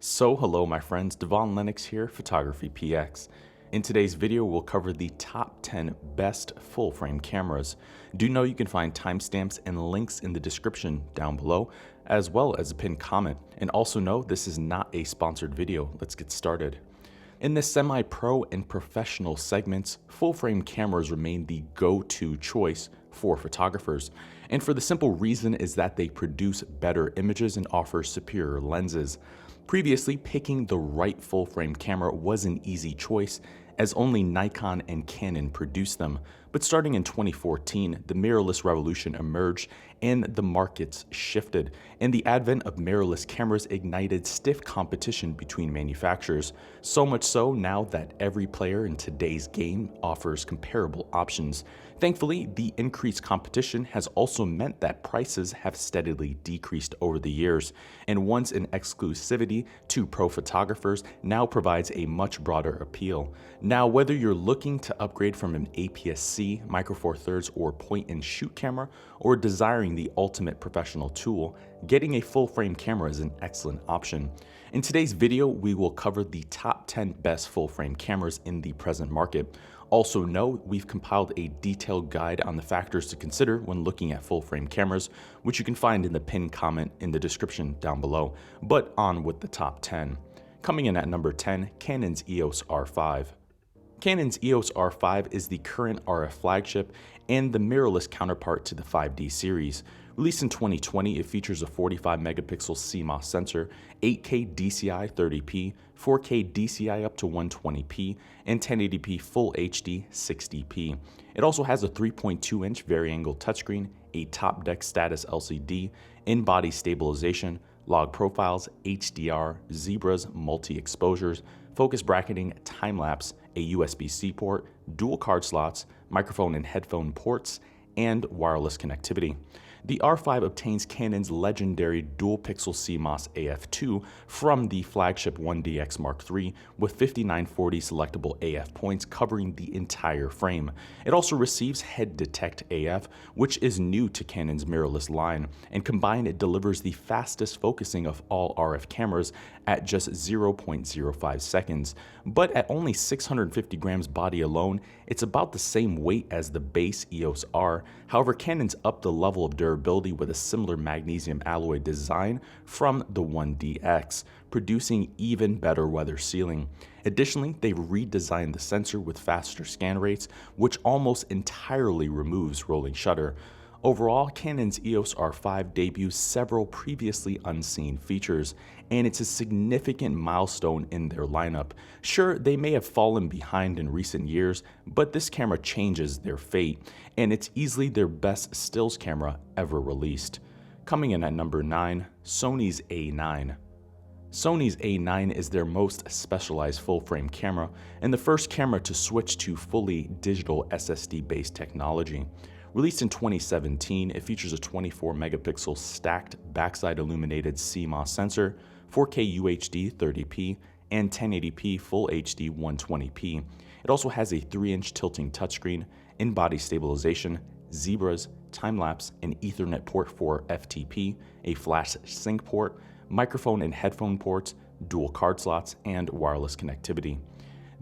So hello my friends, Devaun Lennox here, PhotographyPX. In today's video, we'll cover the top 10 best full-frame cameras. Do know you can find timestamps and links in the description down below, as well as a pinned comment. And also know this is not a sponsored video. Let's get started. In the semi-pro and professional segments, full-frame cameras remain the go-to choice for photographers. And for the simple reason is that they produce better images and offer superior lenses. Previously, picking the right full-frame camera was an easy choice, as only Nikon and Canon produced them. But starting in 2014, the mirrorless revolution emerged and the markets shifted, and the advent of mirrorless cameras ignited stiff competition between manufacturers, so much so now that every player in today's game offers comparable options. Thankfully, the increased competition has also meant that prices have steadily decreased over the years, and once an exclusivity to pro photographers now provides a much broader appeal. Now, whether you're looking to upgrade from an APS-C, Micro Four Thirds, or point-and-shoot camera, or desiring the ultimate professional tool, getting a full-frame camera is an excellent option. In today's video, we will cover the top 10 best full-frame cameras in the present market. Also know we've compiled a detailed guide on the factors to consider when looking at full-frame cameras, which you can find in the pinned comment in the description down below. But on with the top 10. Coming in at number 10, Canon's EOS R5. Canon's EOS R5 is the current RF flagship and the mirrorless counterpart to the 5D series. Released in 2020, it features a 45 megapixel CMOS sensor, 8K DCI 30p, 4K DCI up to 120p, and 1080p Full HD 60p. It also has a 3.2-inch vari-angle touchscreen, a top deck status LCD, in-body stabilization, log profiles, HDR, zebras, multi-exposures, focus bracketing, time-lapse, a USB-C port, dual card slots, microphone and headphone ports, and wireless connectivity. The R5 obtains Canon's legendary dual-pixel CMOS AF2 from the flagship 1DX Mark III with 5940 selectable AF points covering the entire frame. It also receives head detect AF, which is new to Canon's mirrorless line, and combined it delivers the fastest focusing of all RF cameras at just 0.05 seconds. But at only 650 grams body alone, it's about the same weight as the base EOS R. However, Canon's upped the level of durability with a similar magnesium alloy design from the 1DX, producing even better weather sealing. Additionally, they've redesigned the sensor with faster scan rates, which almost entirely removes rolling shutter. Overall, Canon's EOS R5 debuts several previously unseen features, and it's a significant milestone in their lineup. Sure, they may have fallen behind in recent years, but this camera changes their fate, and it's easily their best stills camera ever released. Coming in at number 9, Sony's A9. Sony's A9 is their most specialized full-frame camera, and the first camera to switch to fully digital SSD-based technology. Released in 2017, it features a 24 megapixel stacked backside illuminated CMOS sensor, 4K UHD 30p, and 1080p Full HD 120p. It also has a 3-inch tilting touchscreen, in-body stabilization, zebras, time-lapse, an Ethernet port for FTP, a flash sync port, microphone and headphone ports, dual card slots, and wireless connectivity.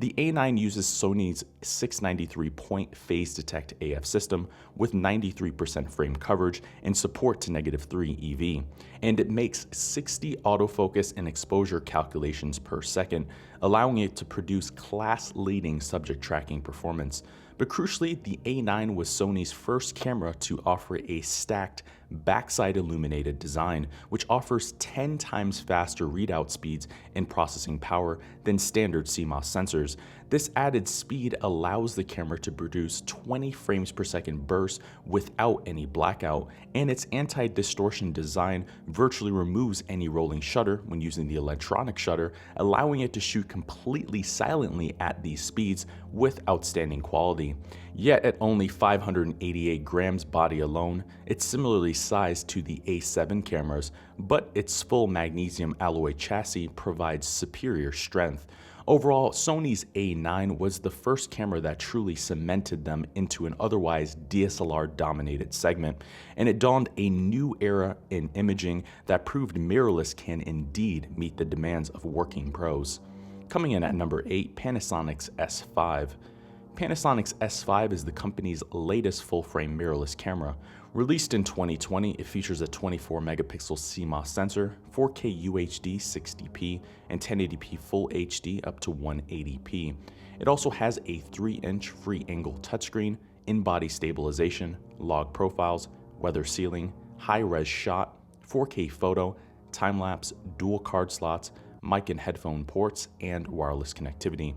The A9 uses Sony's 693-point phase detect AF system with 93% frame coverage and support to -3 EV, and it makes 60 autofocus and exposure calculations per second, allowing it to produce class-leading subject tracking performance. But crucially, the A9 was Sony's first camera to offer a stacked backside illuminated design, which offers 10 times faster readout speeds and processing power than standard CMOS sensors. This added speed allows the camera to produce 20 frames per second bursts without any blackout, and its anti-distortion design virtually removes any rolling shutter when using the electronic shutter, allowing it to shoot completely silently at these speeds with outstanding quality. Yet at only 588 grams body alone, it's similarly sized to the A7 cameras, but its full magnesium alloy chassis provides superior strength. Overall, Sony's A9 was the first camera that truly cemented them into an otherwise DSLR-dominated segment, and it dawned a new era in imaging that proved mirrorless can indeed meet the demands of working pros. Coming in at number 8, Panasonic's S5. Panasonic's S5 is the company's latest full-frame mirrorless camera. Released in 2020, it features a 24-megapixel CMOS sensor, 4K UHD 60p, and 1080p Full HD up to 180p. It also has a 3-inch free-angle touchscreen, in-body stabilization, log profiles, weather sealing, high-res shot, 4K photo, time-lapse, dual card slots, mic and headphone ports, and wireless connectivity.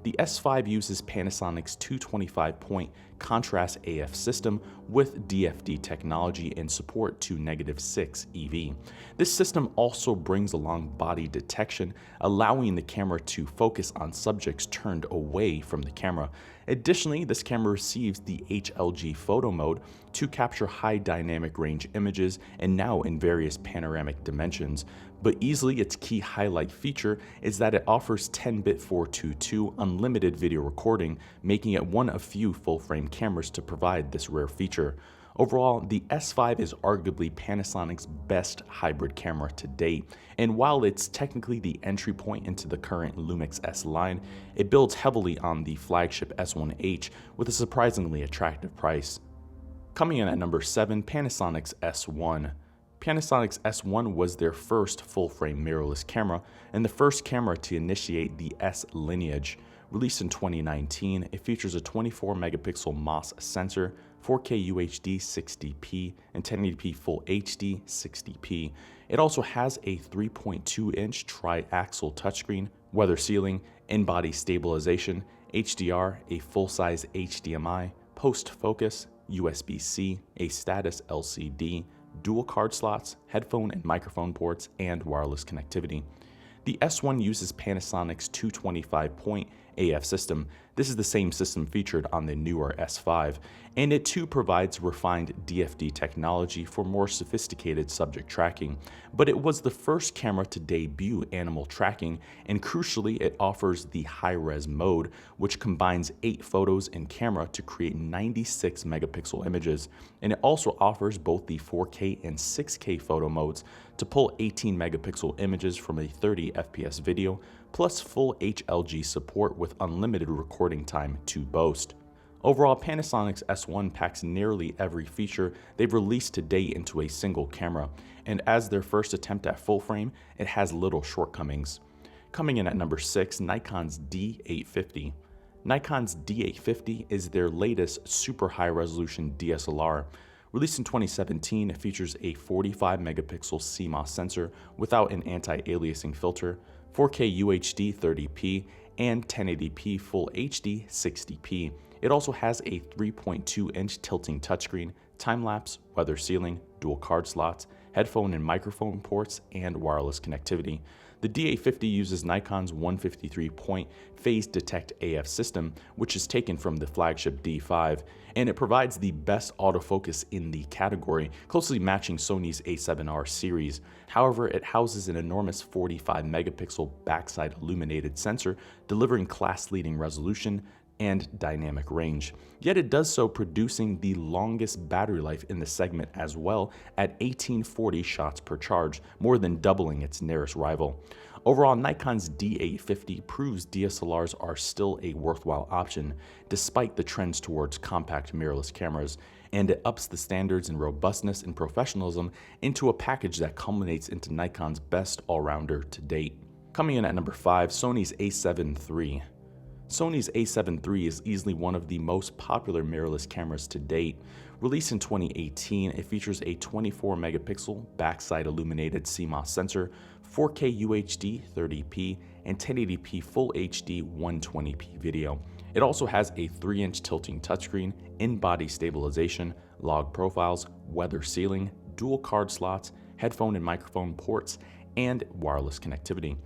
The S5 uses Panasonic's 225-point contrast AF system with DFD technology and support to -6 EV. This system also brings along body detection, allowing the camera to focus on subjects turned away from the camera. Additionally, this camera receives the HLG photo mode to capture high dynamic range images and now in various panoramic dimensions. But easily its key highlight feature is that it offers 10-bit 422 unlimited video recording, making it one of few full-frame cameras to provide this rare feature. Overall, the S5 is arguably Panasonic's best hybrid camera to date, and while it's technically the entry point into the current Lumix S line, it builds heavily on the flagship S1H with a surprisingly attractive price. Coming in at number 7, Panasonic's S1. Panasonic's S1 was their first full-frame mirrorless camera and the first camera to initiate the S lineage. Released in 2019, it features a 24-megapixel MOS sensor, 4K UHD 60p, and 1080p Full HD 60p. It also has a 3.2-inch tri-axle touchscreen, weather sealing, in-body stabilization, HDR, a full-size HDMI, post-focus, USB-C, a status LCD, dual card slots, headphone and microphone ports, and wireless connectivity. The S1 uses Panasonic's 225-point AF system. This is the same system featured on the newer S5, and it too provides refined DFD technology for more sophisticated subject tracking. But it was the first camera to debut animal tracking, and crucially, it offers the high-res mode, which combines 8 photos in camera to create 96-megapixel images. And it also offers both the 4K and 6K photo modes to pull 18-megapixel images from a 30 FPS video, plus full HLG support with unlimited recording time to boast. Overall, Panasonic's S1 packs nearly every feature they've released to date into a single camera, and as their first attempt at full frame, it has little shortcomings. Coming in at number 6, Nikon's D850. Nikon's D850 is their latest super high-resolution DSLR. Released in 2017, it features a 45-megapixel CMOS sensor without an anti-aliasing filter, 4K UHD 30p, and 1080p Full HD 60p. It also has a 3.2-inch tilting touchscreen, time-lapse, weather sealing, dual card slots, headphone and microphone ports, and wireless connectivity. The D850 uses Nikon's 153-point phase detect AF system, which is taken from the flagship D5, and it provides the best autofocus in the category, closely matching Sony's A7R series. However, it houses an enormous 45-megapixel backside illuminated sensor, delivering class-leading resolution and dynamic range. Yet it does so producing the longest battery life in the segment as well at 1840 shots per charge, more than doubling its nearest rival. Overall, Nikon's D850 proves DSLRs are still a worthwhile option, despite the trends towards compact mirrorless cameras, and it ups the standards in robustness and professionalism into a package that culminates into Nikon's best all-rounder to date. Coming in at number 5, Sony's A7 III. Sony's A7 III is easily one of the most popular mirrorless cameras to date. Released in 2018, it features a 24-megapixel backside illuminated CMOS sensor, 4K UHD 30p, and 1080p Full HD 120p video. It also has a 3-inch tilting touchscreen, in-body stabilization, log profiles, weather sealing, dual card slots, headphone and microphone ports, and wireless connectivity.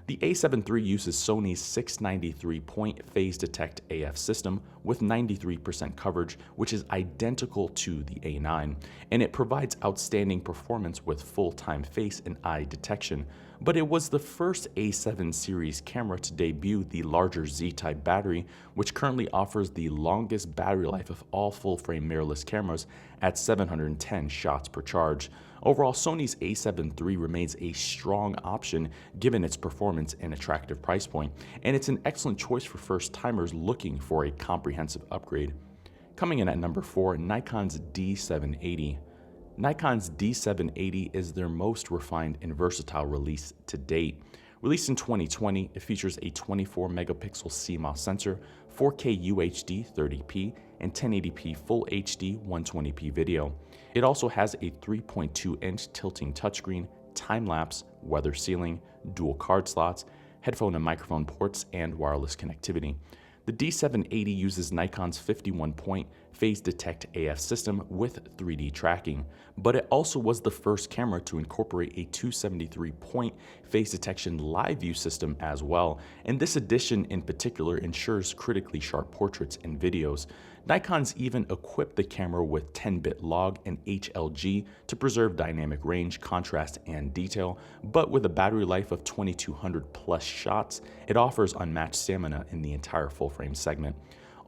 The A7 III uses Sony's 693-point phase detect AF system with 93% coverage, which is identical to the A9, and it provides outstanding performance with full-time face and eye detection. but it was the first A7 series camera to debut the larger Z-type battery, which currently offers the longest battery life of all full-frame mirrorless cameras at 710 shots per charge. Overall, Sony's A7 III remains a strong option given its performance and attractive price point, and it's an excellent choice for first-timers looking for a comprehensive upgrade. Coming in at number 4, Nikon's D780. Nikon's D780 is their most refined and versatile release to date. Released in 2020, it features a 24-megapixel CMOS sensor, 4K UHD 30p, and 1080p Full HD 120p video. It also has a 3.2-inch tilting touchscreen, time-lapse, weather sealing, dual card slots, headphone and microphone ports, and wireless connectivity. The D780 uses Nikon's 51-point phase detect AF system with 3D tracking, but it also was the first camera to incorporate a 273-point phase detection live view system as well, and this addition in particular ensures critically sharp portraits and videos. Nikon's even equipped the camera with 10-bit log and HLG to preserve dynamic range, contrast, and detail, but with a battery life of 2200 plus shots, it offers unmatched stamina in the entire full-frame segment.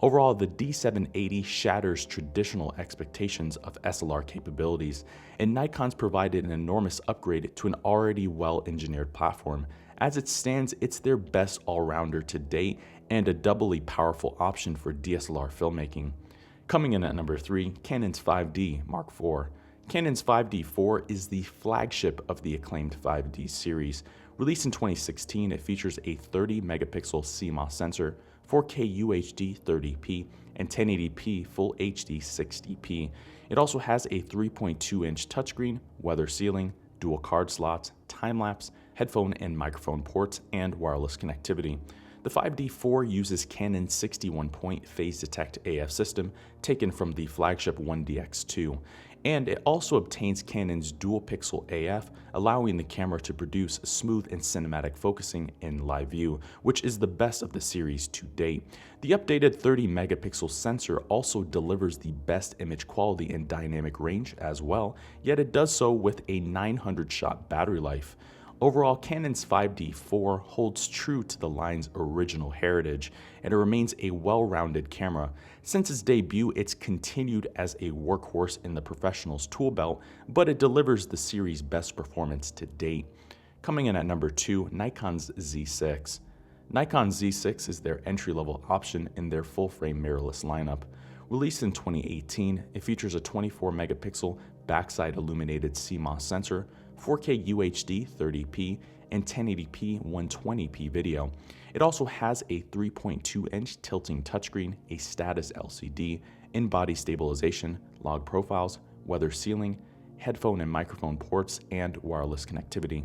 Overall, the D780 shatters traditional expectations of SLR capabilities, and Nikon's provided an enormous upgrade to an already well-engineered platform. As it stands, it's their best all-rounder to date and a doubly powerful option for DSLR filmmaking. Coming in at number 3, Canon's 5D Mark IV. Canon's 5D4 is the flagship of the acclaimed 5D series. Released in 2016, it features a 30-megapixel CMOS sensor, 4K UHD 30p, and 1080p Full HD 60p. It also has a 3.2-inch touchscreen, weather sealing, dual card slots, time-lapse, headphone and microphone ports, and wireless connectivity. The 5D4 uses Canon's 61-point phase detect AF system taken from the flagship 1DX2, and it also obtains Canon's dual pixel AF, allowing the camera to produce smooth and cinematic focusing in live view, which is the best of the series to date. The updated 30-megapixel sensor also delivers the best image quality and dynamic range as well, yet it does so with a 900-shot battery life. Overall, Canon's 5D4 holds true to the line's original heritage, and it remains a well-rounded camera. Since its debut, it's continued as a workhorse in the professional's tool belt, but it delivers the series' best performance to date. Coming in at number 2, Nikon's Z6. Nikon's Z6 is their entry-level option in their full-frame mirrorless lineup. Released in 2018, it features a 24-megapixel backside illuminated CMOS sensor, 4K UHD 30p, and 1080p 120p video. It also has a 3.2-inch tilting touchscreen, a status LCD, in-body stabilization, log profiles, weather sealing, headphone and microphone ports, and wireless connectivity.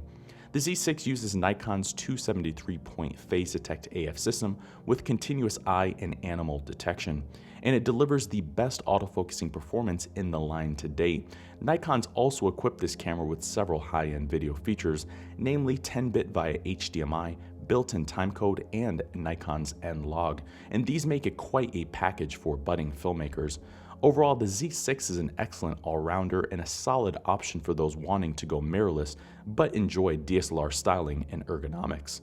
The Z6 uses Nikon's 273-point phase detect AF system with continuous eye and animal detection, and it delivers the best autofocusing performance in the line to date. Nikon's also equipped this camera with several high-end video features, namely 10-bit via HDMI, built-in timecode, and Nikon's N-Log, and these make it quite a package for budding filmmakers. Overall, the Z6 is an excellent all-rounder and a solid option for those wanting to go mirrorless but enjoy DSLR styling and ergonomics.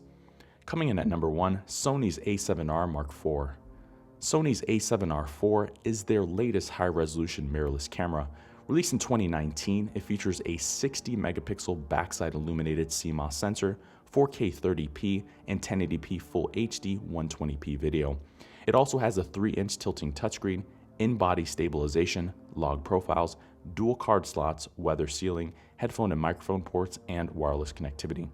Coming in at number 1, Sony's A7R Mark IV. Sony's A7R IV is their latest high-resolution mirrorless camera. Released in 2019, it features a 60-megapixel backside illuminated CMOS sensor, 4K 30p, and 1080p Full HD 120p video. It also has a 3-inch tilting touchscreen, in-body stabilization, log profiles, dual card slots, weather sealing, headphone and microphone ports, and wireless connectivity.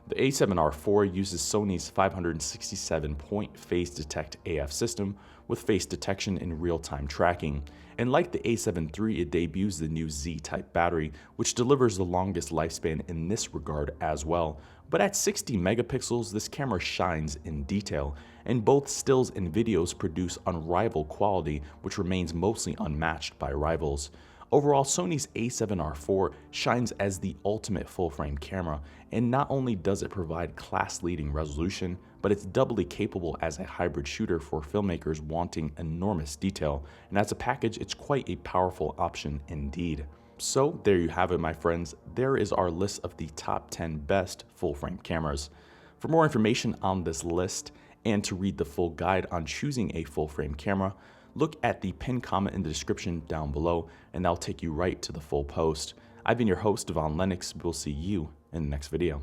The A7R IV uses Sony's 567-point phase detect AF system with face detection and real-time tracking. And like the A7 III, it debuts the new Z-type battery, which delivers the longest lifespan in this regard as well. But at 60 megapixels, this camera shines in detail, and both stills and videos produce unrivaled quality, which remains mostly unmatched by rivals. Overall, Sony's A7R IV shines as the ultimate full-frame camera, and not only does it provide class-leading resolution, but it's doubly capable as a hybrid shooter for filmmakers wanting enormous detail, and as a package, it's quite a powerful option indeed. So there you have it, my friends. There is our list of the top 10 best full frame cameras. For more information on this list and to read the full guide on choosing a full frame camera, look at the pinned comment in the description down below, and that'll take you right to the full post. I've been your host, Devaun Lennox. We'll see you in the next video.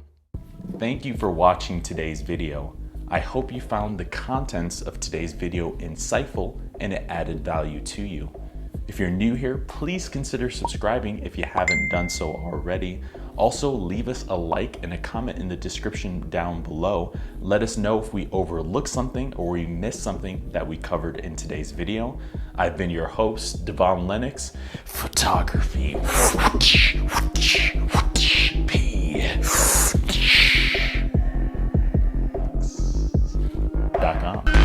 Thank you for watching today's video. I hope you found the contents of today's video insightful and it added value to you. If you're new here, please consider subscribing if you haven't done so already. Also, leave us a like and a comment in the description down below. Let us know if we overlooked something or we missed something that we covered in today's video. I've been your host, Devaun Lennox. PhotographyPX.com.